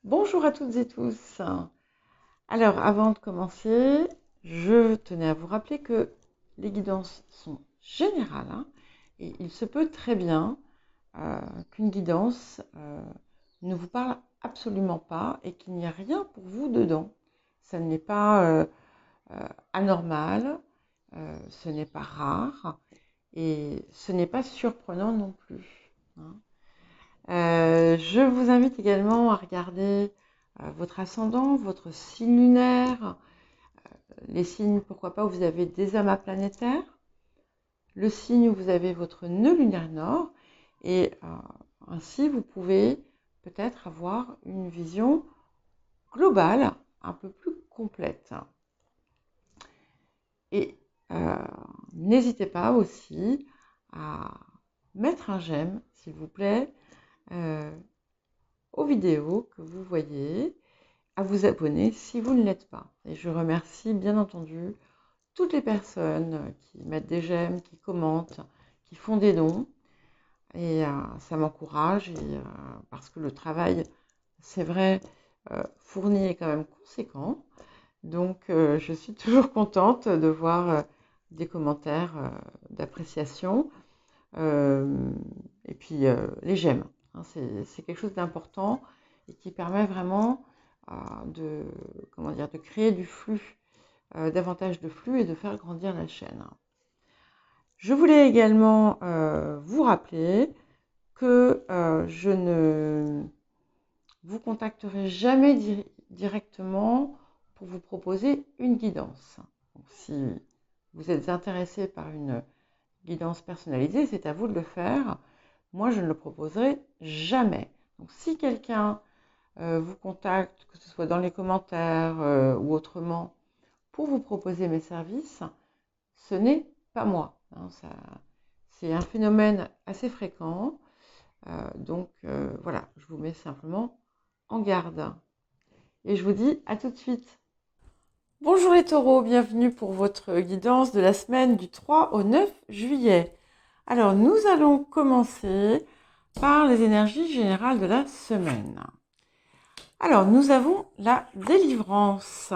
Bonjour à toutes et tous. Alors, avant de commencer, je tenais à vous rappeler que les guidances sont générales, hein, et il se peut très bien qu'une guidance ne vous parle absolument pas et qu'il n'y a rien pour vous dedans. Ça n'est pas anormal, ce n'est pas rare et ce n'est pas surprenant non plus, hein. Je vous invite également à regarder votre ascendant, votre signe lunaire, les signes, pourquoi pas, où vous avez des amas planétaires, le signe où vous avez votre nœud lunaire nord, et ainsi vous pouvez peut-être avoir une vision globale, un peu plus complète. Et euh, n'hésitez pas aussi à mettre un j'aime, s'il vous plaît, euh, aux vidéos que vous voyez, à vous abonner si vous ne l'êtes pas. Et je remercie bien entendu toutes les personnes qui mettent des j'aime, qui commentent, qui font des dons. Et ça m'encourage parce que le travail, c'est vrai, fourni est quand même conséquent. Donc je suis toujours contente de voir des commentaires d'appréciation. Euh, et puis les j'aime, hein, c'est quelque chose d'important et qui permet vraiment de, comment dire, de créer du flux, davantage de flux et de faire grandir la chaîne. Je voulais également vous rappeler que je ne vous contacterai jamais directement pour vous proposer une guidance. Donc, si vous êtes intéressé par une guidance personnalisée, c'est à vous de le faire. Moi, je ne le proposerai jamais. Donc, si quelqu'un vous contacte, que ce soit dans les commentaires ou autrement, pour vous proposer mes services, ce n'est pas moi, hein. C'est un phénomène assez fréquent. Donc, voilà, je vous mets simplement en garde. Et je vous dis à tout de suite. Bonjour les taureaux, bienvenue pour votre guidance de la semaine du 3 au 9 juillet. Alors, nous allons commencer par les énergies générales de la semaine. Alors, nous avons la délivrance.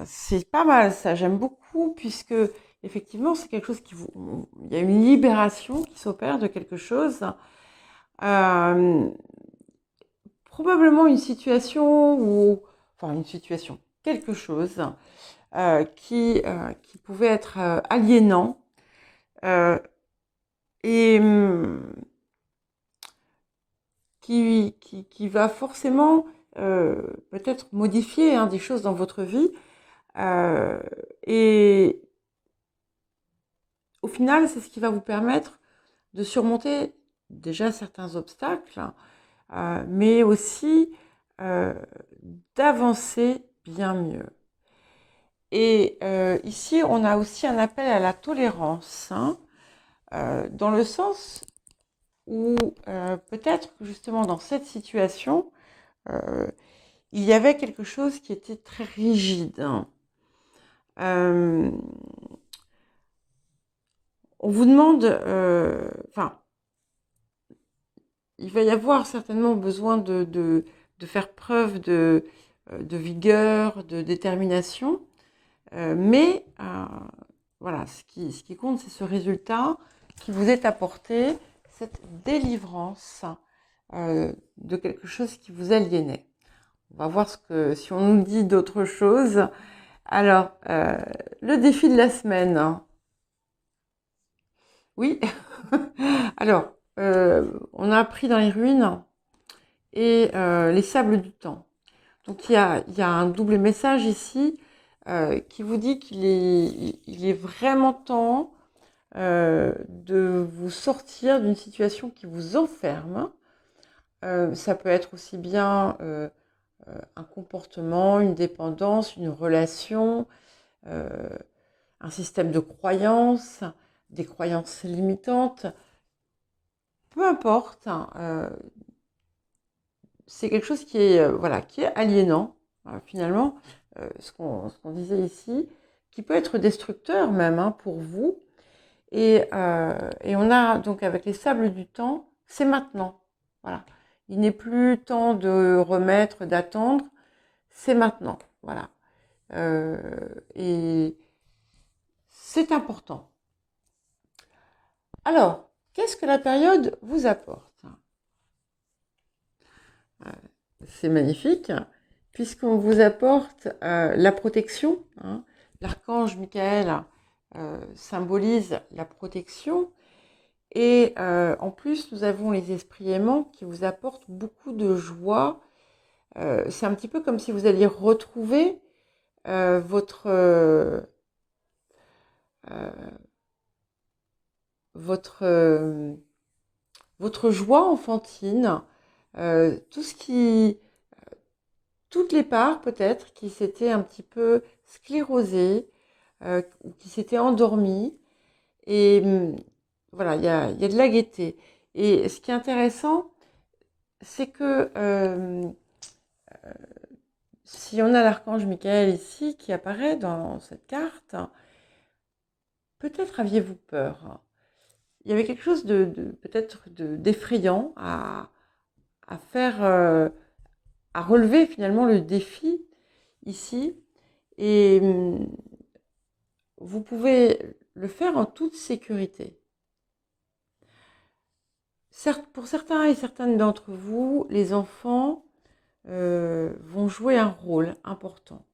C'est pas mal ça, j'aime beaucoup puisque effectivement c'est quelque chose il y a une libération qui s'opère de quelque chose. Euh, Probablement une situation enfin une situation, quelque chose qui pouvait être aliénant euh, et qui va forcément peut-être modifier, hein, des choses dans votre vie. Et au final, c'est ce qui va vous permettre de surmonter déjà certains obstacles, mais aussi euh, d'avancer bien mieux. Et ici, on a aussi un appel à la tolérance, hein, dans le sens où peut-être que justement dans cette situation, euh, il y avait quelque chose qui était très rigide, hein. On vous demande, enfin, il va y avoir certainement besoin de faire preuve de vigueur, de détermination, mais voilà, ce qui compte, c'est ce résultat qui vous est apporté, cette délivrance de quelque chose qui vous aliénait. On va voir si on nous dit d'autres choses. Alors, le défi de la semaine, hein. Oui. Alors, on a appris dans les ruines et les sables du temps. Donc, il y a un double message ici qui vous dit il est vraiment temps de vous sortir d'une situation qui vous enferme. Ça peut être aussi bien un comportement, une dépendance, une relation, euh, un système de croyances, des croyances limitantes. Peu importe, hein, c'est quelque chose qui est, voilà, qui est aliénant, finalement, ce qu'on disait ici, qui peut être destructeur même, hein, pour vous. Et on a donc avec les sables du temps, c'est maintenant. Voilà. Il n'est plus temps de remettre, d'attendre. C'est maintenant. Voilà. Et c'est important. Alors, qu'est-ce que la période vous apporte? C'est magnifique, puisqu'on vous apporte la protection. Hein. L'archange Michael symbolise la protection. Et en plus, nous avons les esprits aimants qui vous apportent beaucoup de joie. C'est un petit peu comme si vous alliez retrouver votre joie enfantine, tout ce qui, toutes les parts peut-être qui s'étaient un petit peu sclérosées ou qui s'étaient endormies. Et voilà, il y a de la gaieté. Et ce qui est intéressant, c'est que si on a l'archange Michael ici qui apparaît dans cette carte, peut-être aviez-vous peur. Il y avait quelque chose de peut-être d'effrayant à faire, à relever finalement le défi ici. Et vous pouvez le faire en toute sécurité. Certes, pour certains et certaines d'entre vous, les enfants vont jouer un rôle important.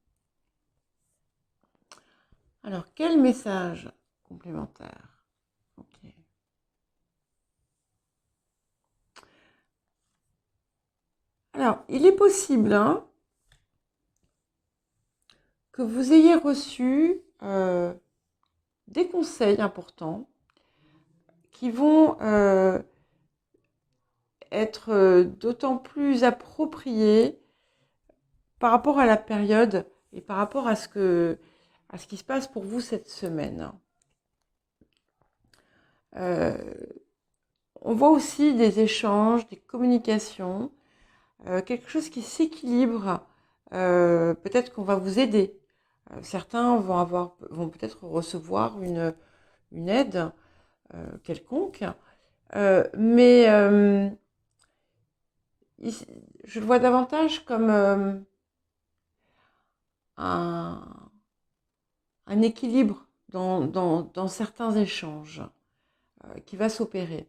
Alors, quel message complémentaire? Okay. Alors, il est possible que vous ayez reçu des conseils importants qui vont être d'autant plus appropriés par rapport à la période et par rapport à ce qui se passe pour vous cette semaine. On voit aussi des échanges, des communications, quelque chose qui s'équilibre. Peut-être qu'on va vous aider. Certains vont peut-être recevoir une aide quelconque, mais je le vois davantage comme un équilibre dans certains échanges qui va s'opérer.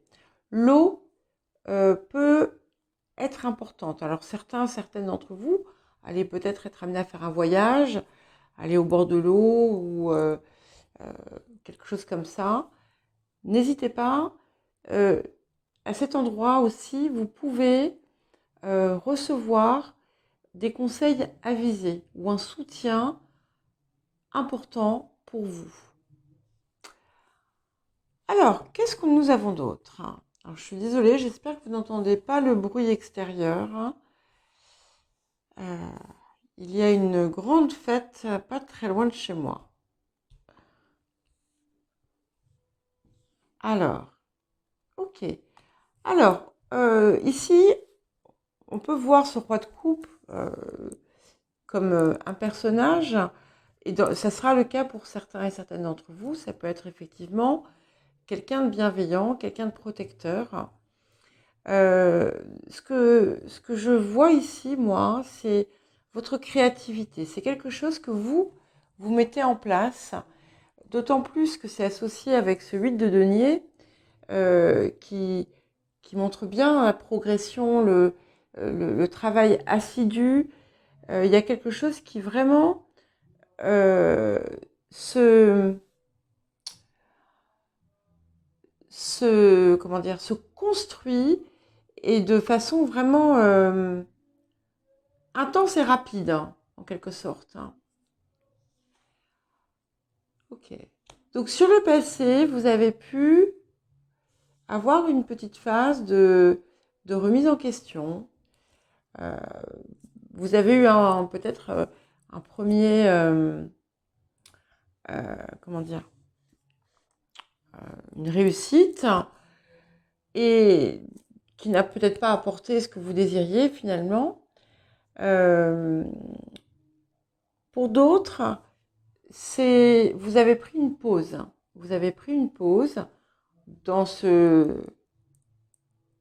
L'eau peut être importante. Alors certaines d'entre vous allez peut-être être amenés à faire un voyage, aller au bord de l'eau ou quelque chose comme ça. N'hésitez pas. À cet endroit aussi, vous pouvez recevoir des conseils avisés ou un soutien important pour vous. Alors, qu'est-ce que nous avons d'autre? Alors, je suis désolée, j'espère que vous n'entendez pas le bruit extérieur. Il y a une grande fête pas très loin de chez moi. Alors, ok. Alors, ici, on peut voir ce roi de coupe comme un personnage, et ça sera le cas pour certains et certaines d'entre vous. Ça peut être effectivement quelqu'un de bienveillant, quelqu'un de protecteur. Ce que je vois ici, moi, c'est votre créativité. C'est quelque chose que vous mettez en place, d'autant plus que c'est associé avec ce 8 de denier qui montre bien la progression, le travail assidu. Il y a quelque chose qui vraiment se construit et de façon vraiment intense et rapide, en quelque sorte. Ok. Donc sur le passé, vous avez pu avoir une petite phase de remise en question. Vous avez eu peut-être un premier, comment dire, une réussite et qui n'a peut-être pas apporté ce que vous désiriez finalement. Pour d'autres, vous avez pris une pause. Vous avez pris une pause dans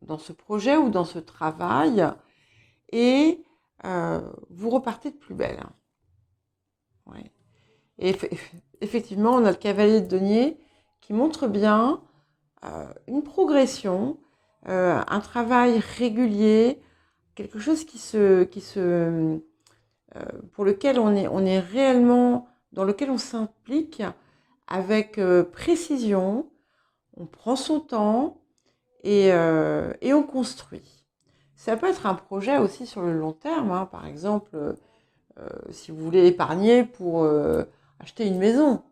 dans ce projet ou dans ce travail et vous repartez de plus belle. Ouais. Et effectivement, on a le cavalier de denier qui montre bien une progression, un travail régulier, quelque chose pour lequel on est réellement, dans lequel on s'implique avec précision, on prend son temps et on construit. Ça peut être un projet aussi sur le long terme, hein, par exemple, si vous voulez épargner pour acheter une maison.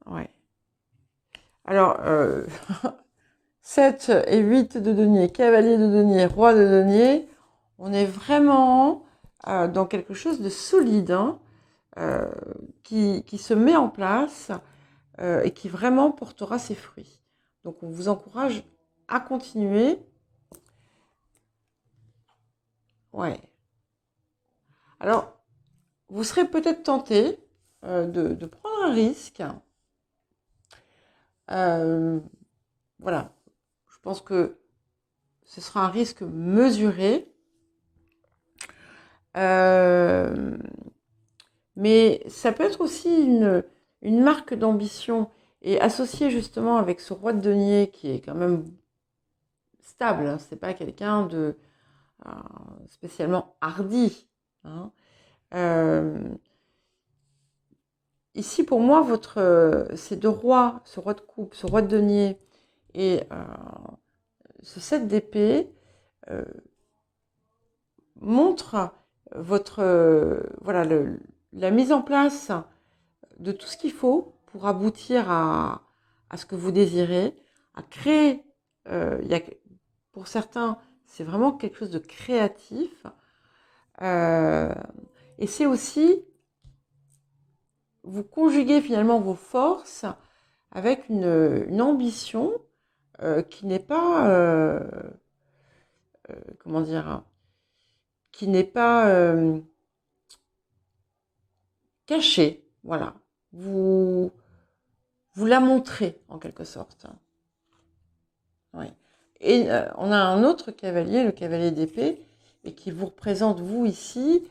Ouais. Alors, 7 et 8 de denier, cavalier de denier, roi de denier, on est vraiment dans quelque chose de solide, hein, qui se met en place et qui vraiment portera ses fruits. Donc on vous encourage à continuer. Ouais. Alors, vous serez peut-être tenté de prendre un risque. Voilà. Je pense que ce sera un risque mesuré. Mais ça peut être aussi une marque d'ambition et associé justement avec ce roi de denier qui est quand même stable, hein, c'est pas quelqu'un de spécialement hardi. Hein. Ici, pour moi, ces deux rois, ce roi de coupe, ce roi de denier et ce 7 d'épée montrent voilà, la mise en place de tout ce qu'il faut pour aboutir à ce que vous désirez, à créer. Pour certains, c'est vraiment quelque chose de créatif. Et c'est aussi, vous conjuguez finalement vos forces avec une ambition qui n'est pas, comment dire, qui n'est pas cachée. Voilà. Vous la montrez en quelque sorte. Oui. Et on a un autre cavalier, le cavalier d'épée, et qui vous représente vous ici,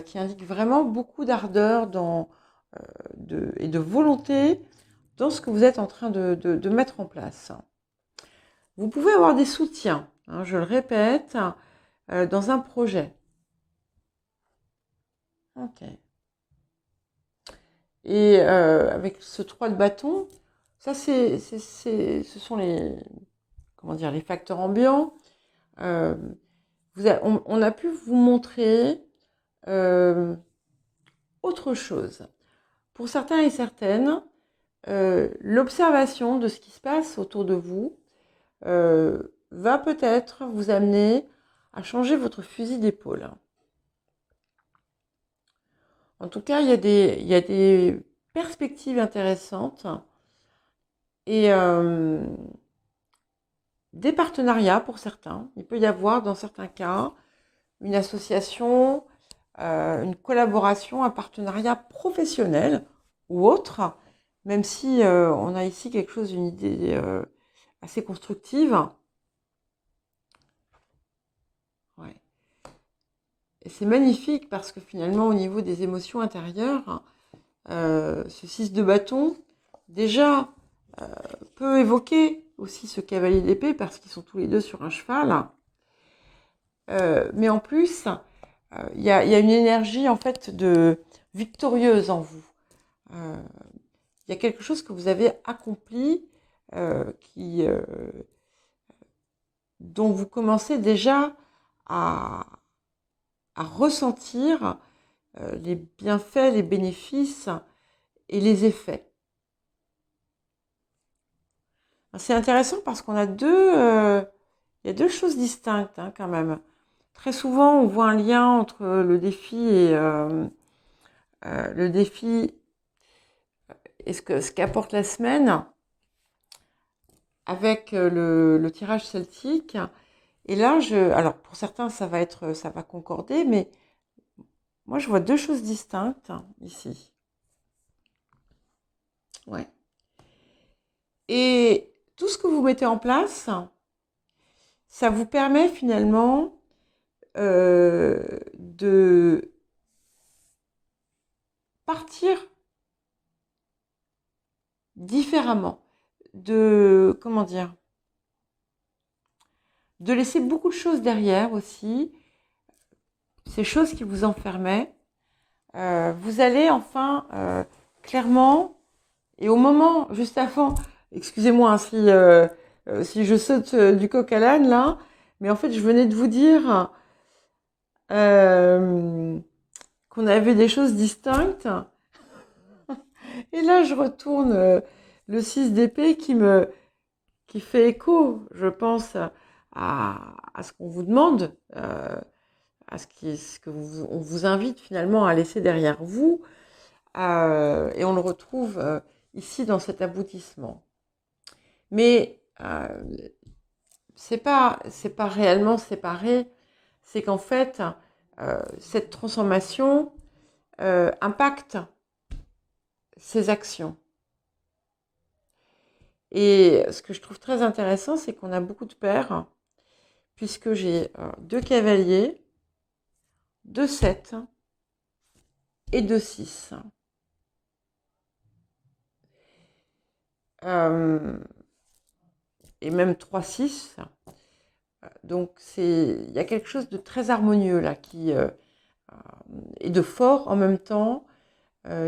qui indique vraiment beaucoup d'ardeur et de volonté dans ce que vous êtes en train de mettre en place. Vous pouvez avoir des soutiens, hein, je le répète, dans un projet. Ok. Et avec ce 3 de bâton, ça ce sont les facteurs ambiants. On a pu vous montrer autre chose. Pour certains et certaines, l'observation de ce qui se passe autour de vous va peut-être vous amener à changer votre fusil d'épaule. En tout cas, il y a des perspectives intéressantes et des partenariats pour certains. Il peut y avoir, dans certains cas, une association, une collaboration, un partenariat professionnel ou autre, même si on a ici quelque chose, une idée assez constructive. Ouais. Et c'est magnifique parce que finalement, au niveau des émotions intérieures, ce 6 de bâton, déjà, peut évoquer aussi ce cavalier d'épée parce qu'ils sont tous les deux sur un cheval. Mais en plus, il y a une énergie en fait de victorieuse en vous. Il y a quelque chose que vous avez accompli dont vous commencez déjà à ressentir les bienfaits, les bénéfices et les effets. C'est intéressant parce qu'on a il y a deux choses distinctes hein, quand même. Très souvent, on voit un lien entre le défi et ce qu'apporte la semaine avec le tirage celtique. Et là, alors pour certains, ça va concorder, mais moi, je vois deux choses distinctes ici. Ouais. Et tout ce que vous mettez en place, ça vous permet finalement de partir différemment, comment dire, de laisser beaucoup de choses derrière aussi, ces choses qui vous enfermaient. Vous allez enfin clairement, et au moment juste avant, excusez-moi hein, si je saute du coq à l'âne là, mais en fait je venais de vous dire qu'on avait des choses distinctes, et là je retourne le 6 d'épée qui fait écho, je pense, à ce qu'on vous demande, à ce que on vous invite finalement à laisser derrière vous, et on le retrouve ici dans cet aboutissement. Mais c'est pas réellement séparé, c'est qu'en fait, cette transformation impacte ses actions. Et ce que je trouve très intéressant, c'est qu'on a beaucoup de paires, puisque j'ai 2 cavaliers, 2 7 et 2 6. Et même 3 6. Donc il y a quelque chose de très harmonieux là, et de fort en même temps,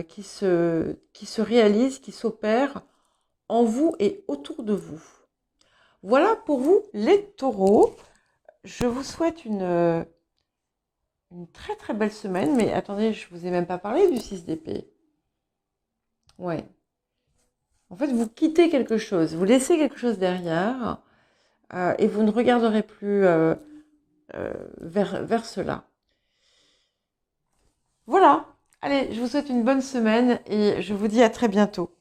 qui se réalise, qui s'opère en vous et autour de vous. Voilà pour vous les taureaux. Je vous souhaite une très très belle semaine. Mais attendez, je vous ai même pas parlé du 6 d'épée. Ouais. En fait, vous quittez quelque chose, vous laissez quelque chose derrière, et vous ne regarderez plus vers cela. Voilà. Allez, je vous souhaite une bonne semaine et je vous dis à très bientôt.